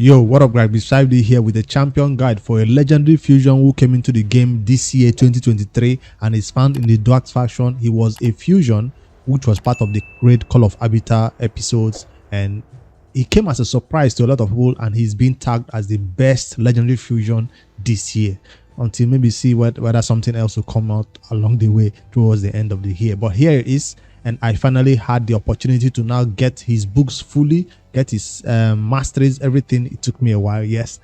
Yo, what up, guys? Beside here with a champion guide for a legendary fusion who came into the game this year 2023 and is found in the Dark faction. He was a fusion which was part of the great Call of Arbiter episodes, and he came as a surprise to a lot of people, and he's been tagged as the best legendary fusion this year until maybe see whether something else will come out along the way towards the end of the year. But here it is, and I finally had the opportunity to now get his books fully, get his masteries, everything. It took me a while. Yes,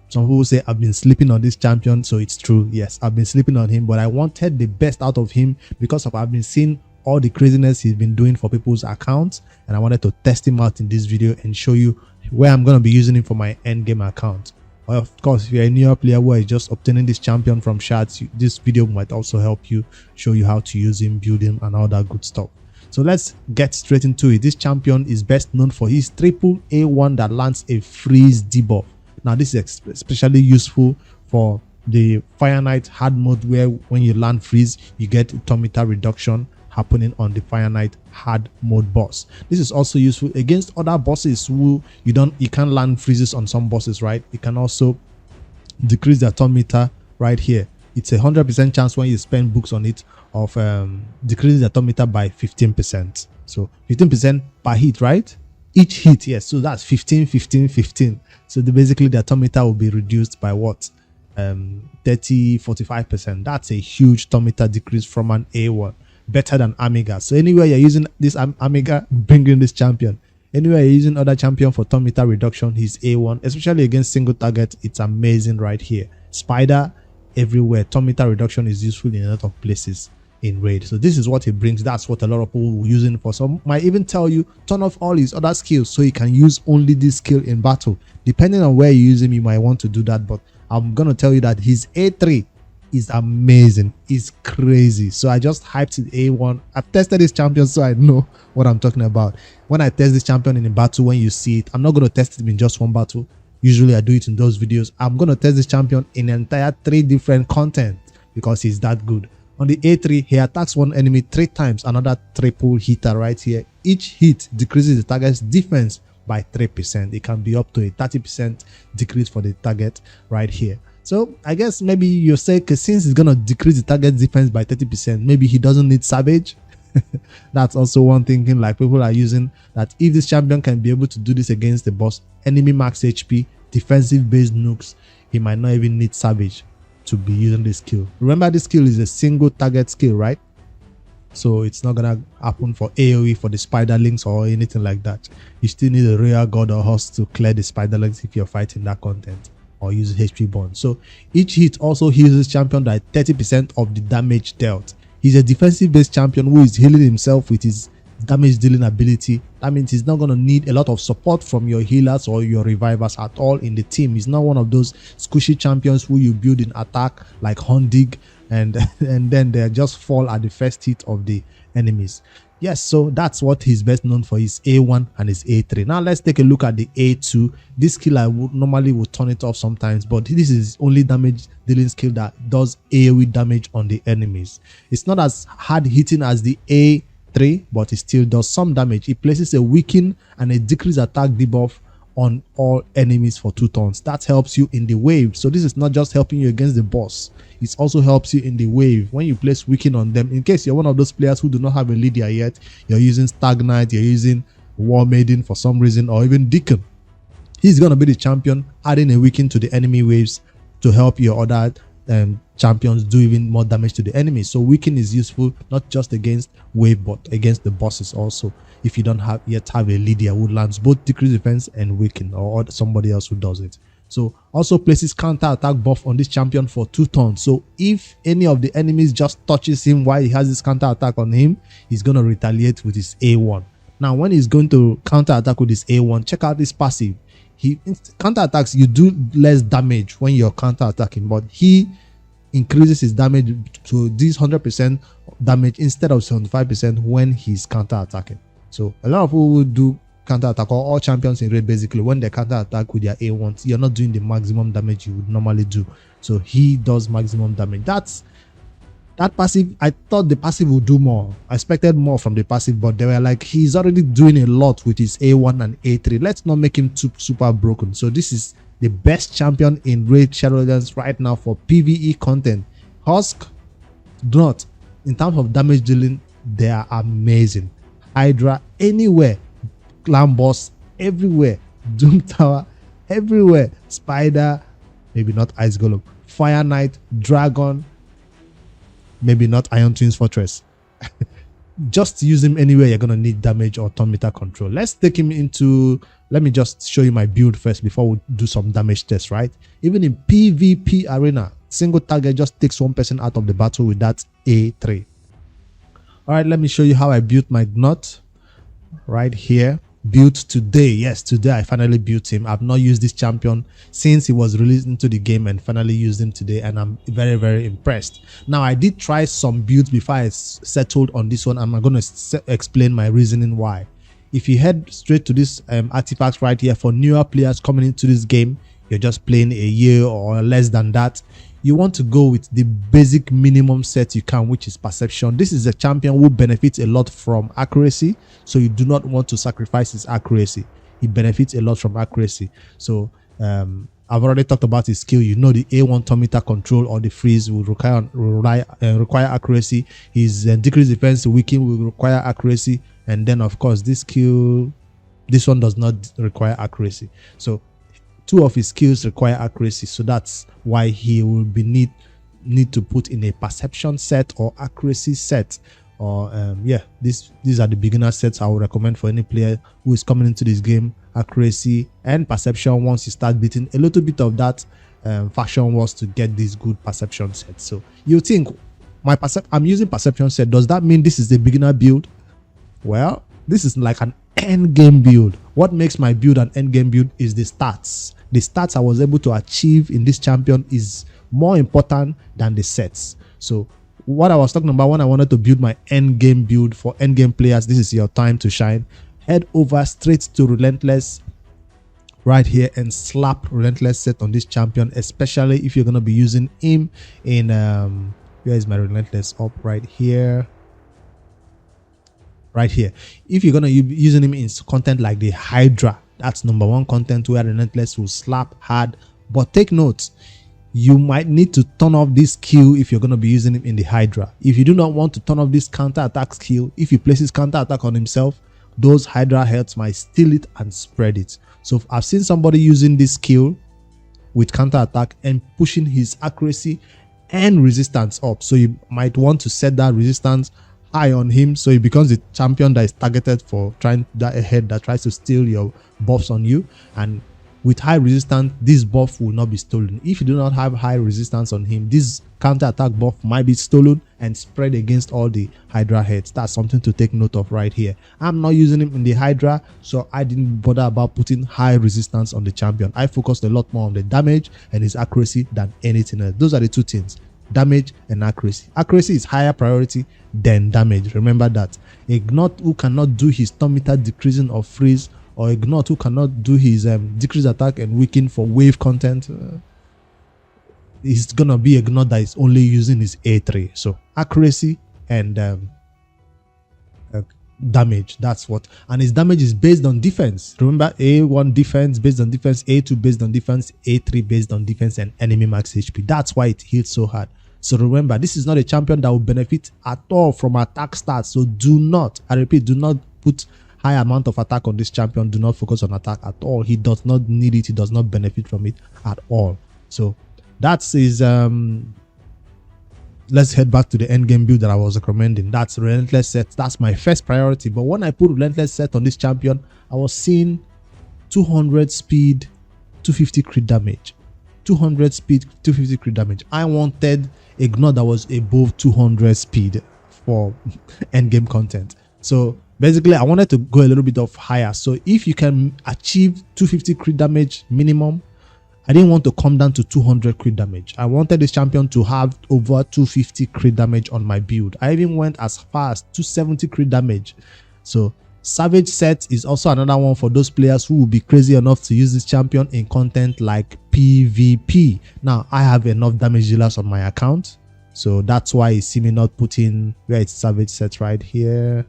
some people say I've been sleeping on this champion, so it's true. Yes, I've been sleeping on him, but I wanted the best out of him because I've been seeing all the craziness he's been doing for people's accounts, and I wanted to test him out in this video and show you where I'm going to be using him for my end game account. Well, of course, if you're a newer player who is just obtaining this champion from shards, this video might also help you, show you how to use him, build him, and all that good stuff. So let's get straight into it. This champion is best known for his triple A1 that lands a freeze debuff. Now this is especially useful for the Fire Knight hard mode, where when you land freeze you get autometer reduction happening on the Fire Knight hard mode boss. This is also useful against other bosses who you can't land freezes on some bosses, right? You can also decrease the autometer right here. It's 100% chance when you spend books on it of decreasing the autometer by 15%. So 15% per hit, right? Each hit, yes. So that's 15, 15, 15. So basically the autometer will be reduced by what? 30, 45%. That's a huge autometer decrease from an A1. Better than Amiga. So anywhere you're using this Amiga, bring in this champion. Anywhere you're using other champion for autometer reduction, he's A1, especially against single target. It's amazing right here. Spider everywhere. Autometer reduction is useful in a lot of places in raid. So this is what he brings. That's what a lot of people will use him for. Some might even tell you turn off all his other skills so he can use only this skill in battle. Depending on where you use him, you might want to do that, but I'm gonna tell you that his A3 is amazing. It's crazy. So I just hyped it A1. I've tested this champion, so I know what I'm talking about. When I test this champion in a battle, when you see it, I'm not going to test it in just one battle. Usually I do it in those videos. I'm going to test this champion in an entire 3 different content because he's that good. On the A3, he attacks one enemy 3 times, another triple hitter right here. Each hit decreases the target's defense by 3%. It can be up to a 30% decrease for the target right here. So I guess maybe you say, because since it's going to decrease the target defense by 30%, maybe he doesn't need Savage. That's also one thinking, like people are using, that if this champion can be able to do this against the boss, enemy max HP, defensive based nukes, he might not even need Savage to be using this skill. Remember, this skill is a single target skill, right? So it's not gonna happen for AoE for the spiderlings or anything like that. You still need a real god or host to clear the spiderlings if you're fighting that content, or use HP bond. So each hit also heals this champion by 30% of the damage dealt. He's a defensive based champion who is healing himself with his damage dealing ability. That means he's not going to need a lot of support from your healers or your revivers at all in the team. He's not one of those squishy champions who you build in attack like Hondig and then they just fall at the first hit of the enemies. Yes, so that's what he's best known for, his A1 and his A3. Now let's take a look at the A2. This skill I would normally turn it off sometimes, but this is only damage dealing skill that does AoE damage on the enemies. It's not as hard hitting as the A3, but it still does some damage. It places a weaken and a decrease attack debuff on all enemies for 2 turns. That helps you in the wave. So this is not just helping you against the boss, it also helps you in the wave when you place weaken on them. In case you're one of those players who do not have a Lydia yet, you're using Stagnite, you're using War Maiden for some reason, or even Deacon, he's going to be the champion adding a weaken to the enemy waves to help your other champions do even more damage to the enemy. So weaken is useful not just against wave but against the bosses also, if you don't yet have a Lydia who lands both decrease defense and weaken, or somebody else who does it. So also places counter attack buff on this champion for 2 turns. So if any of the enemies just touches him while he has this counter attack on him, he's going to retaliate with his A1. Now when he's going to counter attack with his A1, check out this passive. He counter attacks, you do less damage when you're counter attacking, but he increases his damage to this 100% damage instead of 75% when he's counter attacking. So a lot of people will do counter attack, or all champions in raid basically, when they counter attack with their A1s, you're not doing the maximum damage you would normally do. So he does maximum damage. That's That passive, I thought the passive would do more. I expected more from the passive, but they were like, he's already doing a lot with his A1 and A3. Let's not make him too super broken. So this is the best champion in Raid Shadowlands right now for PvE content. Husk, Gnut, in terms of damage dealing, they are amazing. Hydra, anywhere. Clan Boss, everywhere. Doom Tower, everywhere. Spider, maybe not Ice Golem. Fire Knight, Dragon, maybe not Iron Twins Fortress. Just use him anywhere you're going to need damage or turn meter control. Let's take him into, let me just show you my build first before we do some damage tests, right? Even in PvP arena, single target just takes one person out of the battle with that A3. All right, let me show you how I built my Gnut right here. Built today. Yes, today I finally built him. I've not used this champion since he was released into the game, and finally used him today, and I'm very, very impressed. Now, I did try some builds before I settled on this one. I'm going to explain my reasoning why. If you head straight to this artifacts right here, for newer players coming into this game, you're just playing a year or less than that, you want to go with the basic minimum set you can, which is perception. This is a champion who benefits a lot from accuracy, so you do not want to sacrifice his accuracy. He benefits a lot from accuracy. So I've already talked about his skill. You know, the A1 turn meter control or the freeze will require accuracy. His decreased defense weaken will require accuracy, and then of course this skill, this one does not require accuracy. So two of his skills require accuracy, so that's why he will be need to put in a perception set or accuracy set. Or yeah, these are the beginner sets I would recommend for any player who is coming into this game. Accuracy and perception. Once you start beating a little bit of that faction wars to get these good perception sets. So you think I'm using perception set, does that mean this is the beginner build? Well, this is like an end game build. What makes my build an end game build is the stats. The stats I was able to achieve in this champion is more important than the sets. So what I was talking about when I wanted to build my end game build for end game players, this is your time to shine. Head over straight to Relentless right here and slap Relentless set on this champion, especially if you're going to be using him in where is my Relentless? Up right here. Right here. If you're going to be using him in content like the Hydra, that's #1 content where Relentless will slap hard. But take note, you might need to turn off this skill if you're going to be using him in the Hydra. If you do not want to turn off this counter attack skill, if he places counter attack on himself, those Hydra heads might steal it and spread it. So I've seen somebody using this skill with counter attack and pushing his accuracy and resistance up. So you might want to set that resistance high on him, so he becomes the champion that is targeted for trying that head that tries to steal your buffs on you. And with high resistance, this buff will not be stolen. If you do not have high resistance on him, this counter attack buff might be stolen and spread against all the Hydra heads. That's something to take note of right here. I'm not using him in the Hydra, so I didn't bother about putting high resistance on the champion. I focused a lot more on the damage and his accuracy than anything else. Those are the two things: damage and accuracy. Accuracy is higher priority than damage. Remember that. A Gnut who cannot do his turn meter decreasing or freeze, or a Gnut who cannot do his decrease attack and weaken for wave content, is gonna be a Gnut that is only using his A3. So accuracy and damage, that's what. And his damage is based on defense. Remember, A1 defense based on defense, A2 based on defense, A3 based on defense and enemy max HP. That's why it hits so hard. So remember, this is not a champion that will benefit at all from attack stats. So do not, I repeat, do not put high amount of attack on this champion. Do not focus on attack at all. He does not need it. He does not benefit from it at all. So that's his let's head back to the end game build that I was recommending. That's Relentless set. That's my first priority. But when I put Relentless set on this champion, I was seeing 200 speed, 250 crit damage. 200 speed, 250 crit damage. I wanted a Gnut that was above 200 speed for end game content. So basically, I wanted to go a little bit of higher. So if you can achieve 250 crit damage minimum, I didn't want to come down to 200 crit damage. I wanted this champion to have over 250 crit damage on my build. I even went as far as 270 crit damage. So Savage set is also another one for those players who will be crazy enough to use this champion in content like PvP. Now, I have enough damage dealers on my account, So that's why you see me not putting where it's savage set right here.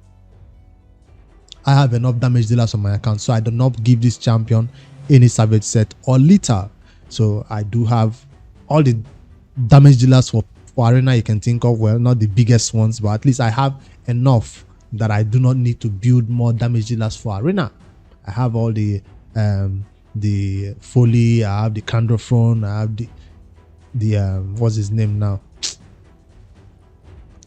I have enough damage dealers on my account, so I do not give this champion any savage set or lethal. So I do have all the damage dealers for arena you can think of. Well, not the biggest ones, but at least I have enough that I do not need to build more damage dealers for arena. I have all the Foley, I have the Candrophone, I have the what's his name now?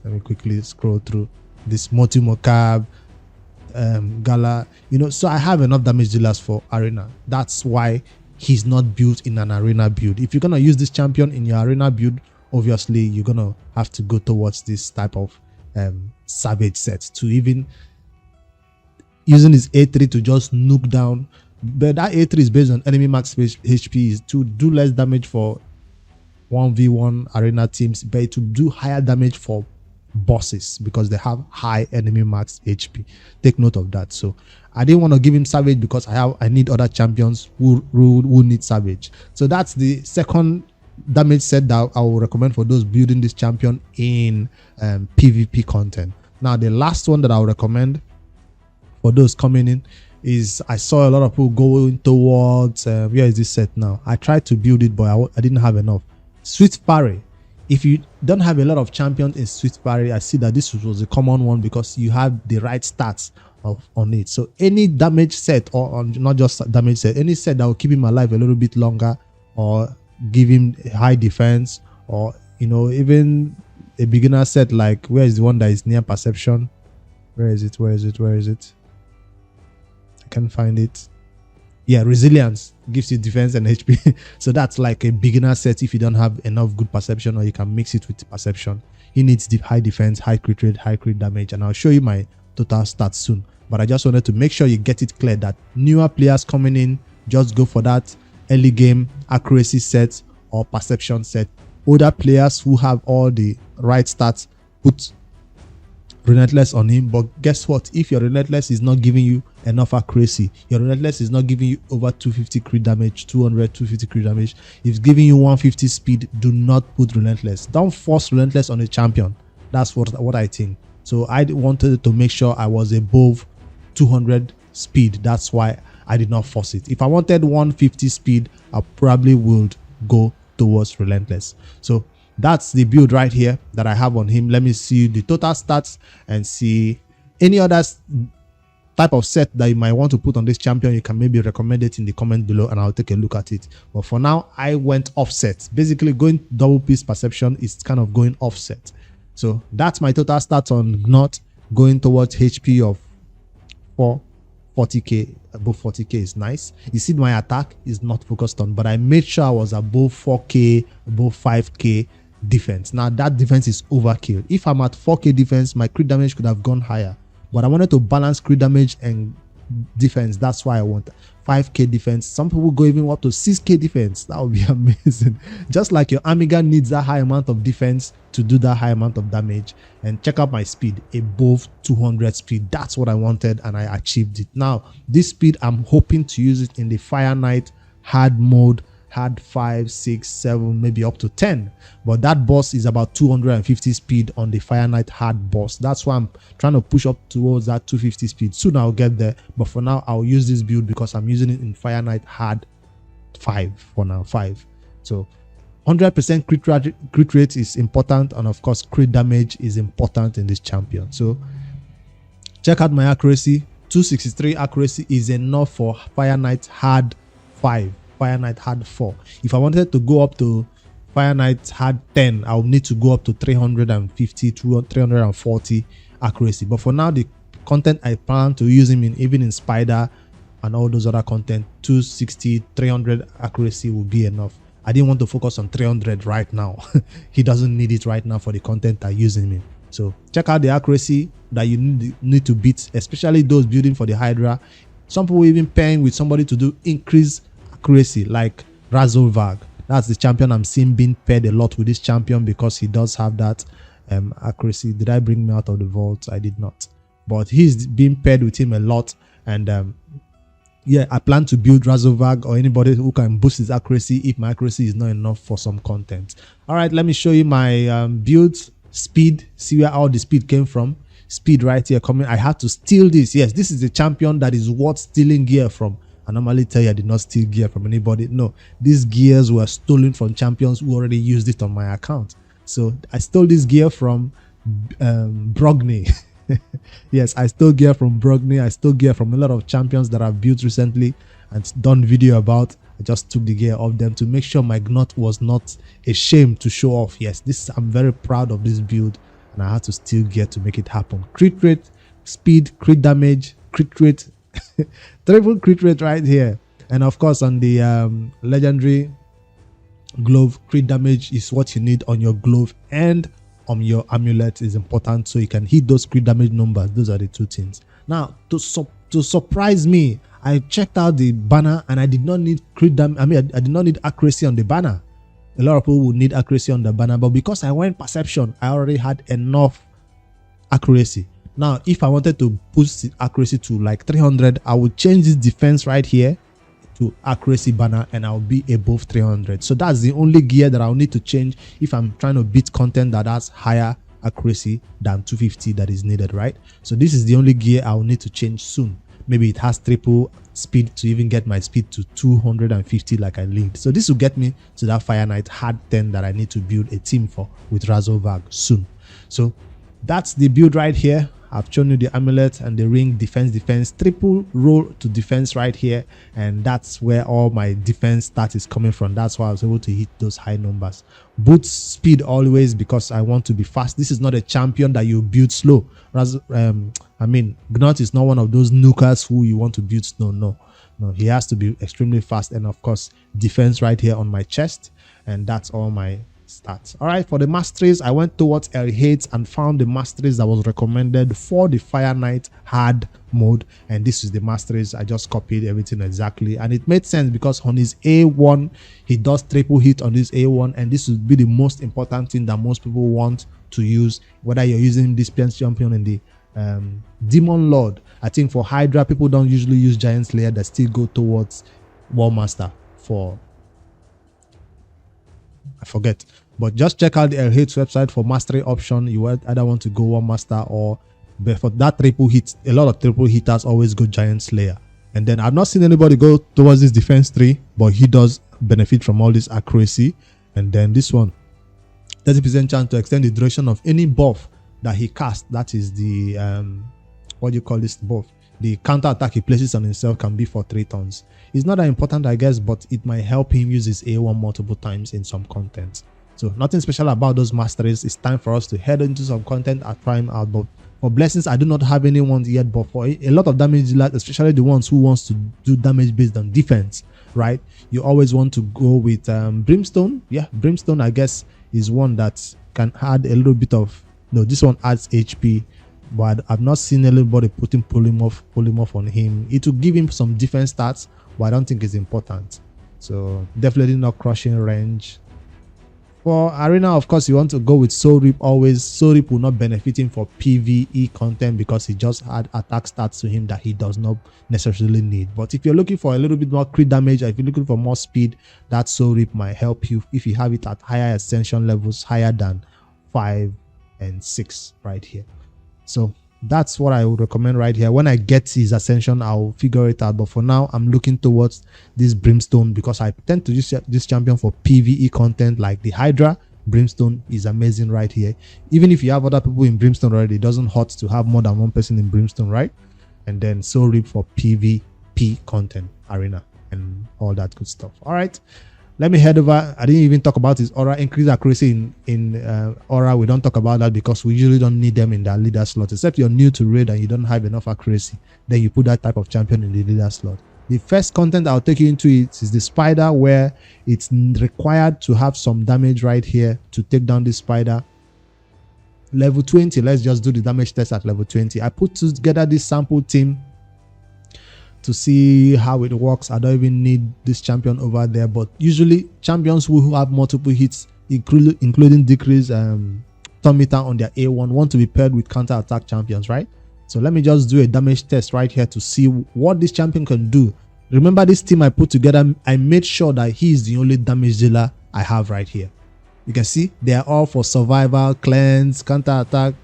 Let me quickly scroll through this Motimokab, Gala, so I have enough damage dealers for arena. That's why he's not built in an arena build. If you're gonna use this champion in your arena build, obviously you're gonna have to go towards this type of savage set, to even using his A3 to just nuke down. But that A3 is based on enemy max HP, is to do less damage for 1v1 arena teams, but to do higher damage for bosses because they have high enemy max HP. Take note of that. So I didn't want to give him savage because I need other champions who need savage. So that's the second damage set that I will recommend for those building this champion in PvP content. Now the last one that I will recommend for those coming in is, I saw a lot of people going towards where is this set now? I tried to build it, but I didn't have enough. Swift Parry. If you don't have a lot of champions in Swift Parry, I see that this was a common one because you have the right stats on it. So any damage set, or not just damage set, any set that will keep him alive a little bit longer, or give him high defense, or even a beginner set like, where is the one that is near perception? Where is it? I can't find it. Yeah, resilience gives you defense and HP. So that's like a beginner set if you don't have enough good perception, or you can mix it with perception. He needs the high defense, high crit rate, high crit damage, and I'll show you my total stats soon. But I just wanted to make sure you get it clear that newer players coming in, just go for that early game accuracy set or perception set. Older players who have all the right stats, put Relentless on him. But guess what? If your Relentless is not giving you enough accuracy, your Relentless is not giving you over 250 crit damage, 250 crit damage, if it's giving you 150 speed, do not put Relentless. Don't force Relentless on a champion. That's what I think. So I wanted to make sure I was above 200 speed. That's why I did not force it. If I wanted 150 speed, I probably would go towards Relentless. So that's the build right here that I have on him. Let me see the total stats and see any other type of set that you might want to put on this champion. You can maybe recommend it in the comment below and I'll take a look at it. But for now, I went offset. Basically, going double piece perception is kind of going offset. So that's my total stats on Gnut, going towards HP of 40k. Above 40k is nice. You see, my attack is not focused on, but I made sure I was above 4k, above 5k defense. Now that defense is overkill. If I'm at 4k defense, my crit damage could have gone higher, but I wanted to balance crit damage and defense. That's why I want 5k defense. Some people go even up to 6k defense. That would be amazing. Just like your Amiga needs that high amount of defense to do that high amount of damage. And check out my speed, above 200 speed. That's what I wanted and I achieved it. Now this speed, I'm hoping to use it in the Fire Knight hard mode, hard 5, 6, 7, maybe up to 10. But that boss is about 250 speed on the Fire Knight hard boss. That's why I'm trying to push up towards that 250 speed. Soon I'll get there, but for now I'll use this build because I'm using it in Fire Knight hard 5 for now, 5. So 100% crit rate is important, and of course crit damage is important in this champion. So check out my accuracy. 263 accuracy is enough for Fire Knight hard 5, Fire Knight hard 4. If I wanted to go up to Fire Knight hard 10, I would need to go up to 350 to 340 accuracy. But for now, the content I plan to use him in, even in Spider and all those other content, 260, 300 accuracy will be enough. I didn't want to focus on 300 right now. He doesn't need it right now for the content I use him in. So check out the accuracy that you need to beat, especially those building for the Hydra. Some people even paying with somebody to do increased accuracy like Razorvag. That's the champion I'm seeing being paired a lot with this champion because he does have that accuracy. Did I bring me out of the vault? I did not. But he's being paired with him a lot, and yeah, I plan to build Razovag or anybody who can boost his accuracy if my accuracy is not enough for some content. All right, let me show you my build speed. See where all the speed came from. Speed right here coming. I had to steal this. Yes, this is the champion that is worth stealing gear from. I normally tell you I did not steal gear from anybody. No, these gears were stolen from champions who already used it on my account. So I stole this gear from Brogni. Yes, I stole gear from Brogni. I stole gear from a lot of champions that I've built recently and done video about. I just took the gear off them to make sure my Gnut was not ashamed to show off. Yes, I'm very proud of this build, and I had to steal gear to make it happen. Crit rate, speed, crit damage, crit rate, triple crit rate right here. And of course on the legendary glove, crit damage is what you need on your glove, and on your amulet is important, so you can hit those crit damage numbers. Those are the two things. Now to surprise me, I checked out the banner and I did not need crit damage. I did not need accuracy on the banner. A lot of people would need accuracy on the banner, but because I went perception, I already had enough accuracy. Now if I wanted to boost the accuracy to like 300, I would change this defense right here to accuracy banner and I'll be above 300. So that's the only gear that I'll need to change if I'm trying to beat content that has higher accuracy than 250 that is needed, right? So this is the only gear I'll need to change soon. Maybe it has triple speed to even get my speed to 250 like I lead. So this will get me to that Fire Knight hard 10 that I need to build a team for with Razovag soon. So that's the build right here. I've shown you the amulet and the ring, defense, triple roll to defense right here, and that's where all my defense stat is coming from. That's why I was able to hit those high numbers. Boot speed always, because I want to be fast. This is not a champion that you build slow. Gnut is not one of those nukers who you want to build slow. No, he has to be extremely fast, and of course defense right here on my chest, and that's all my stats. All right, for the masteries, I went towards L8 and found the masteries that was recommended for the Fire Knight hard mode, and this is the masteries. I just copied everything exactly, and it made sense because on his A1 he does triple hit on his A1, and this would be the most important thing that most people want to use, whether you're using this champion in the Demon Lord. I think for Hydra, people don't usually use Giant Slayer, they still go towards War Master for, I forget, but just check out the L8 website for mastery option. You either want to go War Master, or but for that triple hit, a lot of triple hitters always go Giant Slayer. And then I've not seen anybody go towards this defense 3, but he does benefit from all this accuracy. And then this one, 30% chance to extend the duration of any buff that he casts. That is the what do you call this buff? The counter attack he places on himself can be for 3 turns. It's not that important, I guess, but it might help him use his A1 multiple times in some content. So nothing special about those masteries. It's time for us to head into some content at Prime out. But for blessings, I do not have anyone yet, but for a lot of damage dealers, especially the ones who wants to do damage based on defense, right? You always want to go with Brimstone. Yeah, Brimstone, I guess, is one that can add a little bit of, no, this one adds HP, but I've not seen anybody putting polymorph on him. It will give him some defense stats, but I don't think it's important. So definitely not crushing range. For arena, of course, you want to go with Soul Rip always. Soul Rip will not benefit him for PvE content because he just had attack stats to him that he does not necessarily need. But if you're looking for a little bit more crit damage, or if you're looking for more speed, that Soul Rip might help you if you have it at higher ascension levels, higher than 5 and 6 right here. So that's what I would recommend right here. When I get his ascension, I'll figure it out, but for now I'm looking towards this Brimstone because I tend to use this champion for PvE content like the Hydra. Brimstone is amazing right here. Even if you have other people in Brimstone already, it doesn't hurt to have more than one person in Brimstone, right? And then Soul Rip for PvP content, arena, and all that good stuff. All right, let me head over. I didn't even talk about his aura. Increase accuracy in aura. We don't talk about that because we usually don't need them in the leader slot, except you're new to raid and you don't have enough accuracy. Then you put that type of champion in the leader slot. The first content I'll take you into it is the spider, where it's required to have some damage right here to take down this spider. Level 20. Let's just do the damage test at level 20. I put together this sample team to see how it works. I don't even need this champion over there, but usually champions who have multiple hits, including decrease turn meter on their A1, want to be paired with counter attack champions, right? So let me just do a damage test right here to see what this champion can do Remember this team I put together, I made sure that he is the only damage dealer I have right here. You can see they are all for survival, cleanse, counter attack.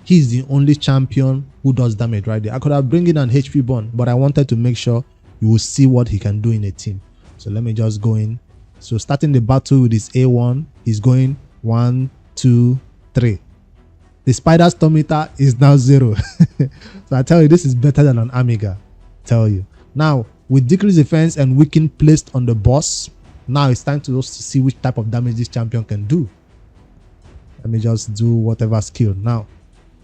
He's the only champion who does damage right there. I could have bring in an HP bond, but I wanted to make sure you will see what he can do in a team. So let me just go in. So starting the battle with his A1, he's going 1, 2, 3. The spider storm meter is now 0. So I tell you, this is better than an Amiga. Tell you. Now, with decreased defense and weaken placed on the boss, now it's time to see which type of damage this champion can do. Let me just do whatever skill. Now,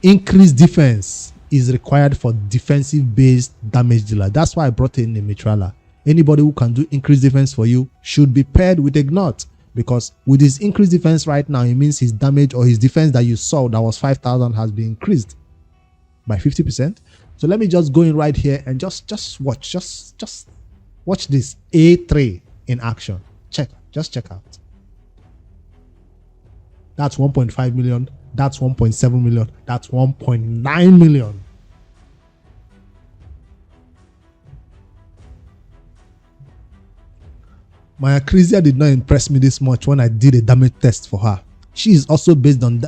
increased defense is required for defensive based damage dealer. That's why I brought in a Mitrala. Anybody who can do increased defense for you should be paired with a Gnut, because with his increased defense right now, it means his damage or his defense that you saw that was 5,000 has been increased by 50%. So let me just go in right here and just watch, just watch this A3 in action. Just check out. That's 1.5 million. That's 1.7 million. That's 1.9 million. My Acrisia did not impress me this much when I did a damage test for her. She is also based on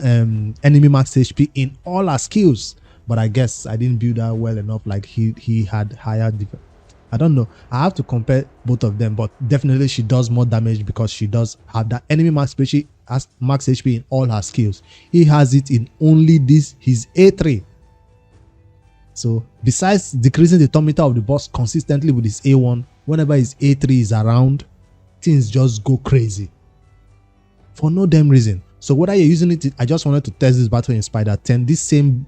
enemy max HP in all her skills, but I guess I didn't build her well enough. Like he had higher defense. I don't know. I have to compare both of them, but definitely she does more damage because she does have that enemy max HP, has max HP in all her skills. He has it in only this, his A3. So besides decreasing the turn meter of the boss consistently with his A1, whenever his A3 is around, things just go crazy for no damn reason. So whether you're using it, I just wanted to test this battle in Spider 10. This same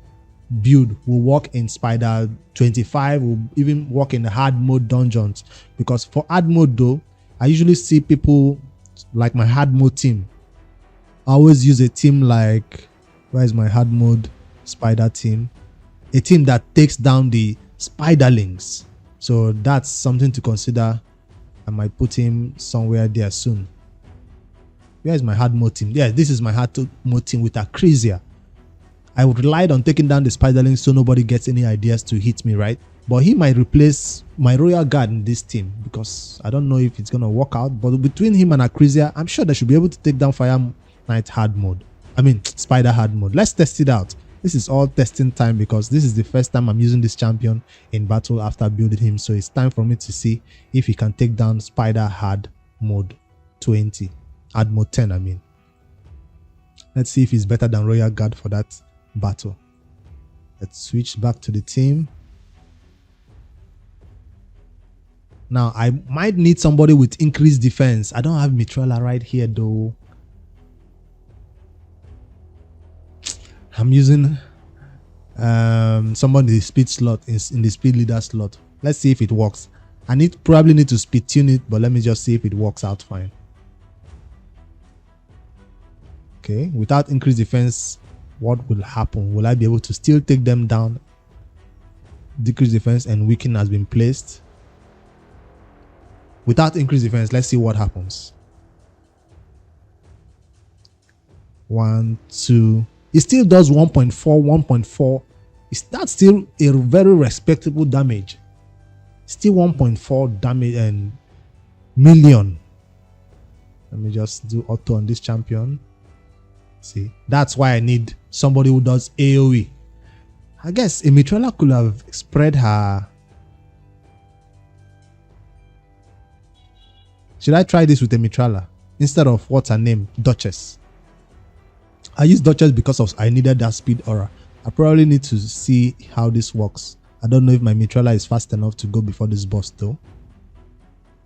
build will work in Spider 25, will even work in the hard mode dungeons, because for hard mode though, I usually see people like my hard mode team. I always use a team like, where is my hard mode Spider team? A team that takes down the spiderlings. So that's something to consider. I might put him somewhere there soon. Where is my hard mode team? Yeah, this is my hard mode team with Acrisia. I relied on taking down the spiderlings so nobody gets any ideas to hit me, right? But he might replace my royal guard in this team, because I don't know if it's gonna work out. But between him and Acrisia, I'm sure they should be able to take down Fire Knight hard mode. I mean Spider hard mode. Let's test it out. This is all testing time because this is the first time I'm using this champion in battle after building him. So it's time for me to see if he can take down Spider hard mode 20. Hard mode 10, I mean. Let's see if he's better than royal guard for that battle. Let's switch back to the team. Now I might need somebody with increased defense. I don't have Mitrala right here though. I'm using somebody in the speed slot, in the speed leader slot. Let's see if it works. I probably need to speed tune it, but let me just see if it works out fine. Okay, without increased defense, what will happen? Will I be able to still take them down? Decreased defense and weaken has been placed. Without increased defense, let's see what happens. 1, 2. It still does 1.4, 1.4. That's still a very respectable damage. Still 1.4 damage and million. Let me just do auto on this champion. See, that's why I need somebody who does AoE. I guess a Mitrala could have spread her. Should I try this with a Mitrala instead of what's her name? Duchess. I use Duchess because I needed that speed aura. I probably need to see how this works. I don't know if my Mitrala is fast enough to go before this boss though.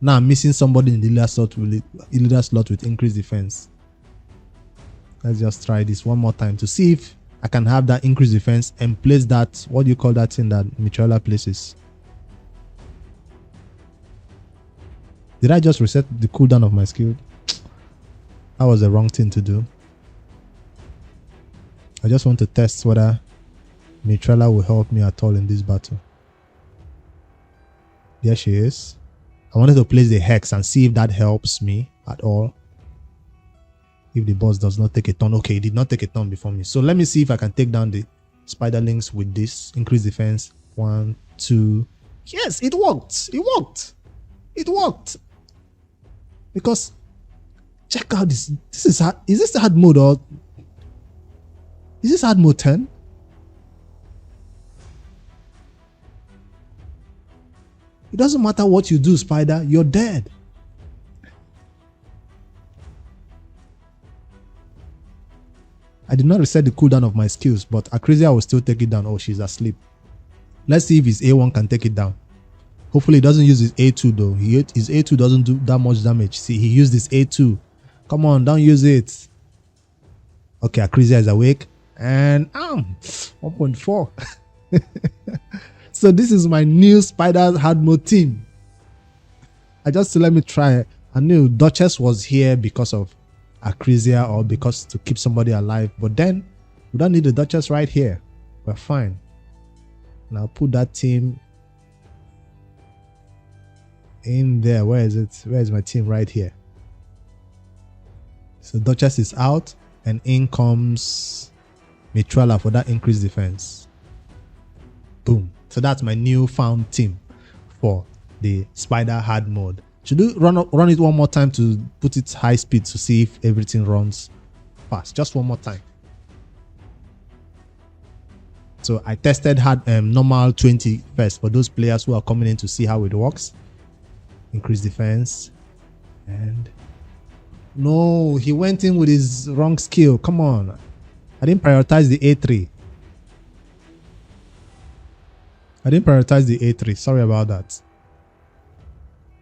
Now I'm missing somebody in the leader slot with increased defense. Let's just try this one more time to see if I can have that increased defense and place that, what do you call that thing that Mitrala places? Did I just reset the cooldown of my skill? That was the wrong thing to do. I just want to test whether Mitrala will help me at all in this battle. There she is. I wanted to place the hex and see if that helps me at all. If the boss does not take a turn. Okay, he did not take a turn before me. So let me see if I can take down the spiderlings with this increased defense. 1, 2. Yes, it worked. It worked. It worked. Because check out this. This is hard. Is this hard mode or is this hard mode 10? It doesn't matter what you do, Spider, you're dead. I did not reset the cooldown of my skills, but Acrizia will still take it down. Oh, she's asleep. Let's see if his A1 can take it down. Hopefully he doesn't use his A2 though. His A2 doesn't do that much damage. See, he used his A2. Come on, don't use it. Okay, Acrizia is awake. And 1.4. So this is my new Spider hard mode team. Let me try. I knew Duchess was here because of Acrizia or because to keep somebody alive. But then we don't need the Duchess right here. We're fine. Now put that team in there. Where is it? Where is my team? Right here. So Duchess is out and in comes Mitrala for that increased defense. Boom. So that's my new found team for the Spider hard mode. Should we run it one more time to put it high speed to see if everything runs fast? Just one more time. So I tested normal 20 first for those players who are coming in to see how it works. Increase defense. And no, he went in with his wrong skill. Come on. I didn't prioritize the A3. Sorry about that.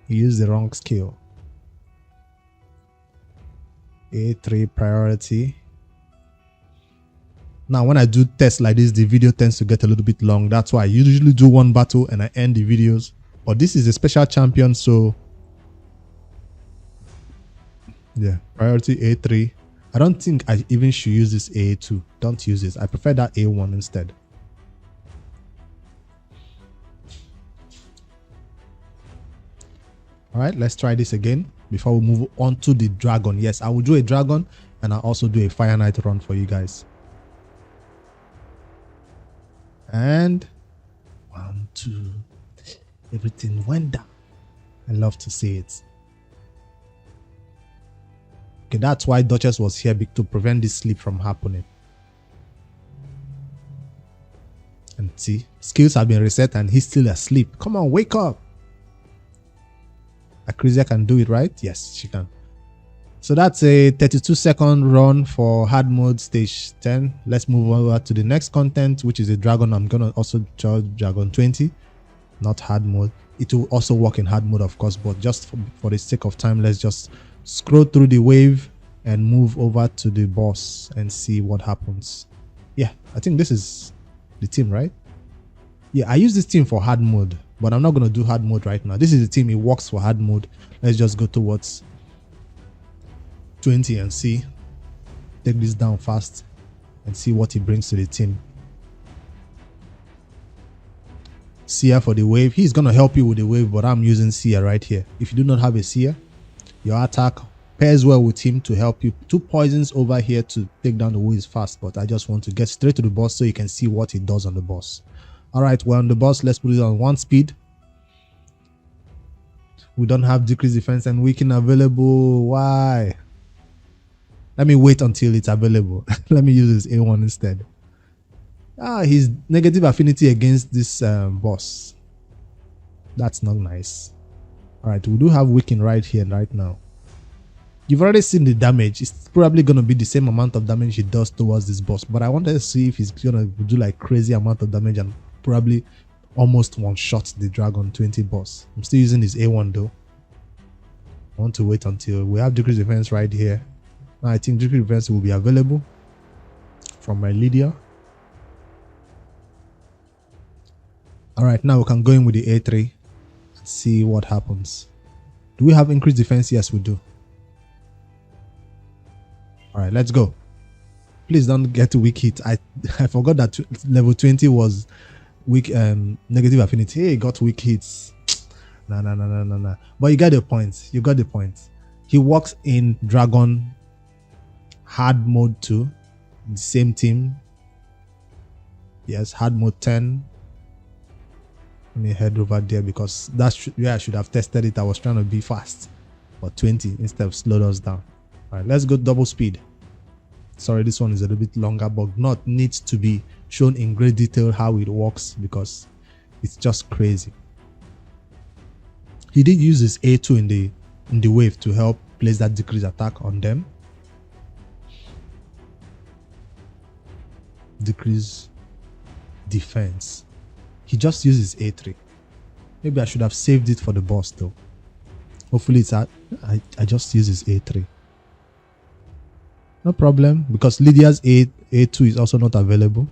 He used the wrong skill. A3 priority. Now, when I do tests like this, the video tends to get a little bit long. That's why I usually do one battle and I end the videos. But this is a special champion, so yeah, priority A3. I don't think I even should use this A2. Don't use this. I prefer that A1 instead. All right, let's try this again before we move on to the dragon. Yes, I will do a dragon and I'll also do a Fire Knight run for you guys. And 1, 2, everything went down. I love to see it. Okay, that's why Duchess was here, to prevent this sleep from happening. And see, skills have been reset and he's still asleep. Come on, wake up. Acrizia can do it, right? Yes, she can. So that's a 32-second run for hard mode stage 10. Let's move over to the next content, which is a dragon. I'm gonna also charge dragon 20, not hard mode. It will also work in hard mode, of course, but just for the sake of time, let's just scroll through the wave and move over to the boss and see what happens. Yeah, I think this is the team, right? Yeah, I use this team for hard mode, but I'm not going to do hard mode right now. This is the team. It works for hard mode. Let's just go towards 20 and see. Take this down fast and see what it brings to the team. Seer for the wave. He's going to help you with the wave, but I'm using Seer right here. If you do not have a Seer, your attack pairs well with him to help you. 2 poisons over here to take down the waves fast, but I just want to get straight to the boss so you can see what it does on the boss. All right, we're on the boss. Let's put it on 1 speed. We don't have decreased defense and weaken available. Why? Let me wait until it's available. Let me use this A1 instead. His negative affinity against this boss. That's not nice. All right, we do have weaken right here, right now. You've already seen the damage. It's probably going to be the same amount of damage he does towards this boss, but I wanted to see if he's going to do like crazy amount of damage and probably almost one-shot the dragon 20 boss. I'm still using his A1 though. I want to wait until we have decreased defense right here. Now I think decreased defense will be available from my Lydia. All right, now we can go in with the A3 and see what happens. Do we have increased defense? Yes, we do. All right, let's go. Please don't get weak hit. I forgot that level 20 was weak negative affinity. Hey, got weak hits. No. But you got the point. You got the point. He works in dragon hard mode 2. The same team. Yes, hard mode 10. Let me head over there because that's where I should have tested it. I was trying to be fast. But 20 instead of slowed us down. Alright, let's go double speed. Sorry, this one is a little bit longer, but Gnut needs to be shown in great detail how it works because it's just crazy. He did use his A2 in the wave to help place that decrease attack on them. Decrease defense. He just uses A3. Maybe I should have saved it for the boss though. Hopefully it's I just use his A3. No problem, because Lydia's A2 is also not available.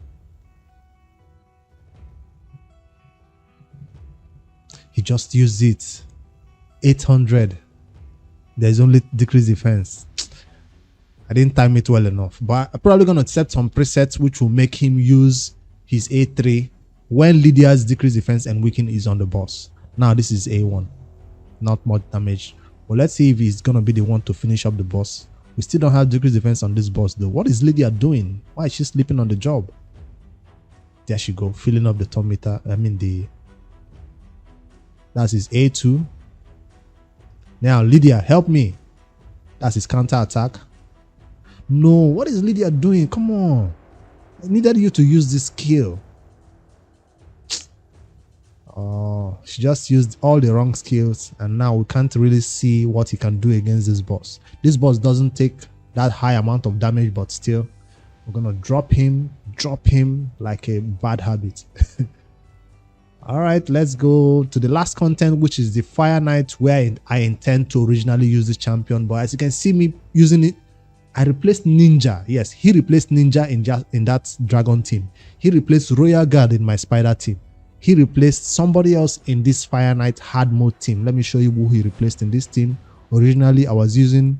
He just used it. 800. There's only decreased defense. I didn't time it well enough, but I'm probably going to set some presets which will make him use his A3 when Lydia's decreased defense and weaken is on the boss. Now this is A1. Not much damage. But let's see if he's going to be the one to finish up the boss. We still don't have decreased defense on this boss though. What is Lydia doing? Why is she sleeping on the job? There she go, filling up the turn meter. That's his A2. Now Lydia, help me. That's his counter attack. No, what is Lydia doing? Come on. I needed you to use this skill. Oh, she just used all the wrong skills and now we can't really see what he can do against this boss. This boss doesn't take that high amount of damage, but still we're gonna drop him like a bad habit. All right, let's go to the last content, which is the Fire Knight, where I intend to originally use this champion, but as you can see me using it, I replaced Ninja. Yes, he replaced Ninja in that Dragon team. He replaced Royal Guard in my Spider team. He replaced somebody else in this Fire Knight hard mode team. Let me show you who he replaced in this team. Originally, I was using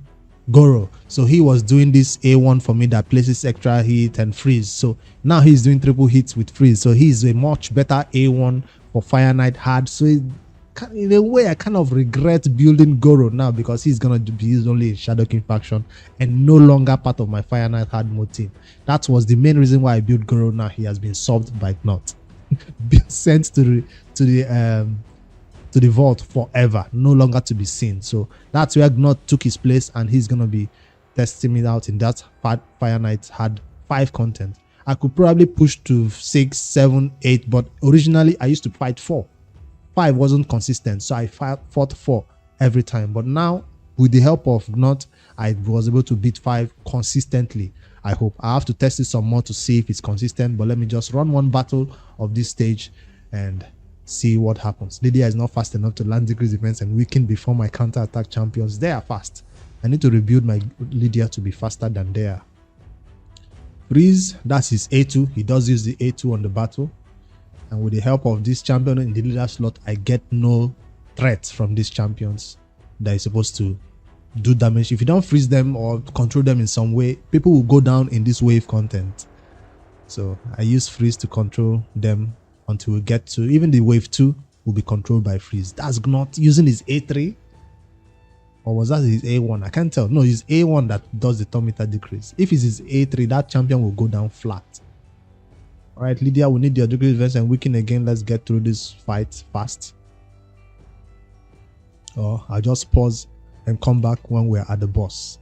Goro. So he was doing this A1 for me that places extra hit and freeze. So now he's doing triple hits with freeze. So he's a much better A1 for Fire Knight hard. So in a way, I kind of regret building Goro now because he's going to be used only in Shadow King faction and no longer part of my Fire Knight hard mode team. That was the main reason why I built Goro. Now he has been subbed by Gnut. Been sent to the vault forever, no longer to be seen. So that's where Gnut took his place and he's gonna be testing me out in that Fire Knight had 5 content. I could probably push to 6, 7, 8, but originally I used to fight 4. 5 wasn't consistent, so I fought 4 every time. But now with the help of Gnut, I was able to beat 5 consistently. I hope. I have to test it some more to see if it's consistent, but let me just run one battle of this stage and see what happens. Lydia is not fast enough to land decrease defense and weaken before my counter attack champions. They are fast. I need to rebuild my Lydia to be faster than they are. Freeze, that's his A2. He does use the A2 on the battle. And with the help of this champion in the leader slot, I get no threat from these champions that is supposed to do damage. If you don't freeze them or control them in some way, people will go down in this wave content. So I use freeze to control them until we get to even the wave 2 will be controlled by freeze. That's not using his A3, or was that his A1? I can't tell. No, it's A1 that does the turn meter decrease. If it's his A3, that champion will go down flat. All right, Lydia, we need your decrease defense and weaken again. Let's get through this fight fast. Or I'll just pause and come back when we're at the boss.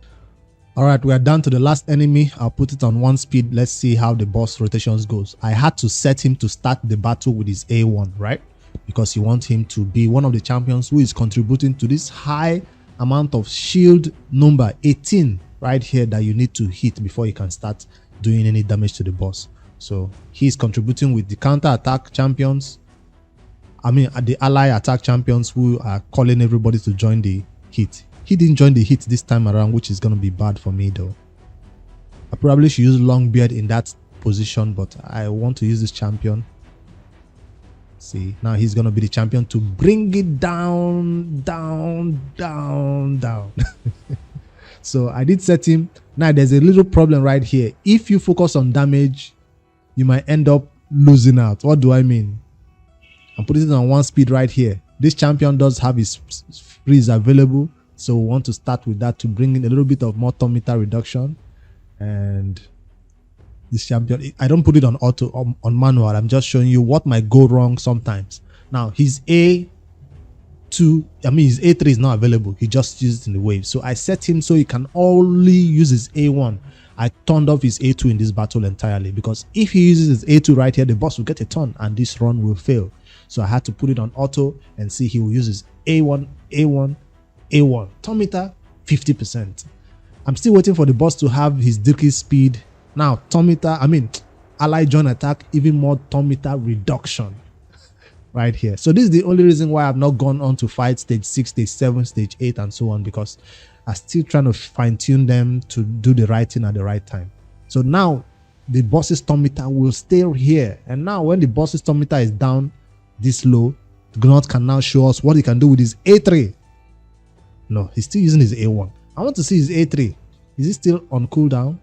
All right, we are down to the last enemy. I'll put it on 1 speed. Let's see how the boss rotations goes. I had to set him to start the battle with his A1, right? Because you want him to be one of the champions who is contributing to this high amount of shield number 18 right here that you need to hit before you can start doing any damage to the boss. So he's contributing with the counter attack champions. The ally attack champions who are calling everybody to join the hit. He didn't join the hit this time around, which is going to be bad for me though. I probably should use Longbeard in that position, but I want to use this champion. See, now he's going to be the champion to bring it down. So I did set him. Now there's a little problem right here. If you focus on damage, you might end up losing out. What do I mean? I'm putting it on 1 speed right here. This champion does have his freeze available, so we want to start with that to bring in a little bit of more turn meter reduction. And this champion, I don't put it on auto, on manual. I'm just showing you what might go wrong sometimes. Now his A2, his A3 is not available. He just used it in the wave. So I set him so he can only use his A1. I turned off his A2 in this battle entirely, because if he uses his A2 right here, the boss will get a turn and this run will fail. So I had to put it on auto and see he will use his A1, A1, A1. Turn meter 50%. I'm still waiting for the boss to have his decrease speed. Now turn meter, ally join attack, even more turn meter reduction right here. So this is the only reason why I've not gone on to fight stage 6, stage 7, stage 8 and so on, because I'm still trying to fine-tune them to do the right thing at the right time. So now the boss's turn meter will stay here, and now when the boss's turn meter is down this low, Gnut can now show us what he can do with his A3. No, he's still using his A1. I want to see his A3. Is he still on cooldown?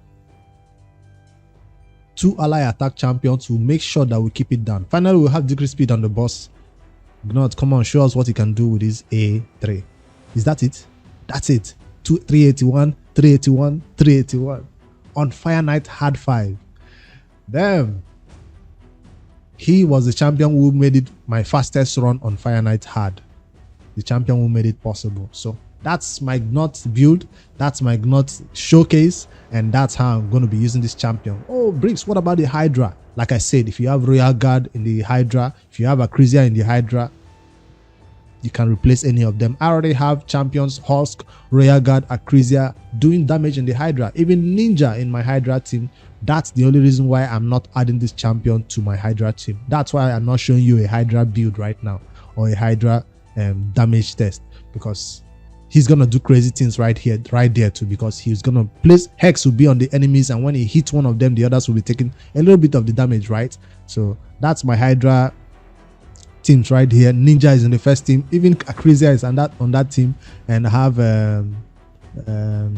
2 ally attack champions will make sure that we keep it down. Finally, we'll have decrease speed on the boss. Gnut, come on, show us what he can do with his A3. Is that it? That's it. 381, 381, 381. On Fire Knight hard 5. Damn. He was the champion who made it my fastest run on Fire Knight hard. The champion who made it possible. So that's my Gnut build. That's my Gnut showcase. And that's how I'm going to be using this champion. Oh, Briggs, what about the Hydra? Like I said, if you have Royal Guard in the Hydra, if you have Acrisia in the Hydra, you can replace any of them. I already have champions Husk, Royal Guard, Acrisia doing damage in the Hydra. Even Ninja in my Hydra team. That's the only reason why I'm not adding this champion to my Hydra team. That's why I'm not showing you a Hydra build right now, or a Hydra damage test, because he's gonna do crazy things right here, right there too, because he's gonna place Hex will be on the enemies, and when he hits one of them, the others will be taking a little bit of the damage, right? So that's my Hydra teams right here. Ninja is in the first team, even Acrisia is on that team, and I have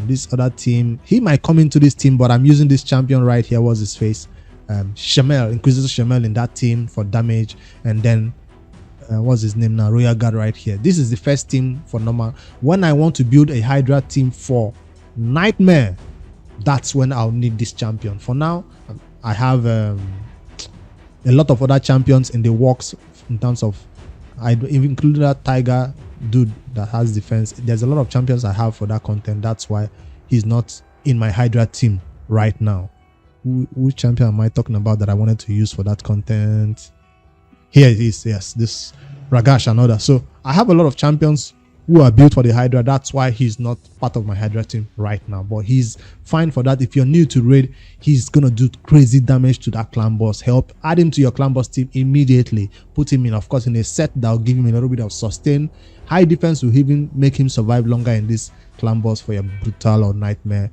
this other team. He might come into this team, but I'm using this champion right here. What's his face? Shamel, Inquisitor Shamel in that team for damage, and then what's his name now? Royal Guard right here. This is the first team for normal. When I want to build a Hydra team for Nightmare, that's when I'll need this champion. For now, I have a lot of other champions in the works in terms of, I even included that Tiger dude that has defense. There's a lot of champions I have for that content. That's why he's not in my Hydra team right now. Which champion am I talking about that I wanted to use for that content? Here it is. Yes, this Ragash and others. So I have a lot of champions who are built for the Hydra. That's why he's not part of my Hydra team right now, but he's fine for that. If you're new to raid, he's gonna do crazy damage to that clan boss. Help add him to your clan boss team immediately. Put him in, of course, in a set that will give him a little bit of sustain. High defense will even make him survive longer in this clan boss for your brutal or nightmare.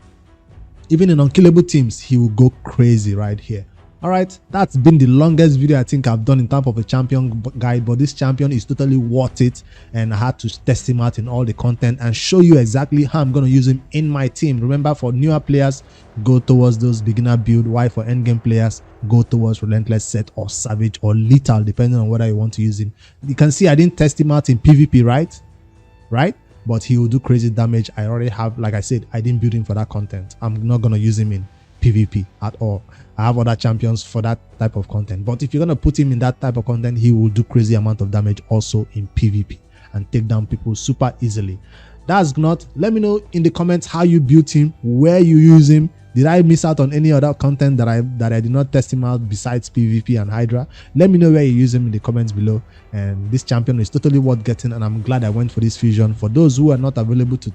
Even in unkillable teams, he will go crazy right here. All right, that's been the longest video I think I've done in terms of a champion guide, but this champion is totally worth it, and I had to test him out in all the content and show you exactly how I'm going to use him in my team. Remember, for newer players, go towards those beginner build, while for endgame players, go towards Relentless Set or Savage or Lethal, depending on whether you want to use him. You can see I didn't test him out in PvP, right? But he will do crazy damage. I already have, like I said, I didn't build him for that content. I'm not going to use him in PvP at all. I have other champions for that type of content, but if you're gonna put him in that type of content, he will do crazy amount of damage also in PvP and take down people super easily. That's Gnut. Let me know in the comments how you built him, where you use him. Did I miss out on any other content that I did not test him out besides PvP and Hydra? Let me know where you use him in the comments below. And this champion is totally worth getting, and I'm glad I went for this fusion. For those who are not available to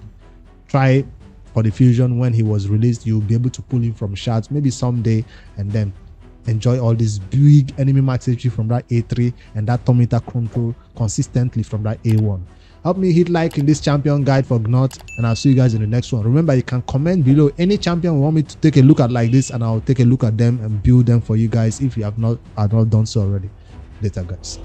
try for the fusion when he was released, you'll be able to pull him from shards maybe someday, and then enjoy all this big enemy max HP from that A3 and that turn meter control consistently from that A1. Help me hit like in this champion guide for Gnut, and I'll see you guys in the next one. Remember, you can comment below any champion you want me to take a look at like this, and I'll take a look at them and build them for you guys if you have not done so already. Later, guys.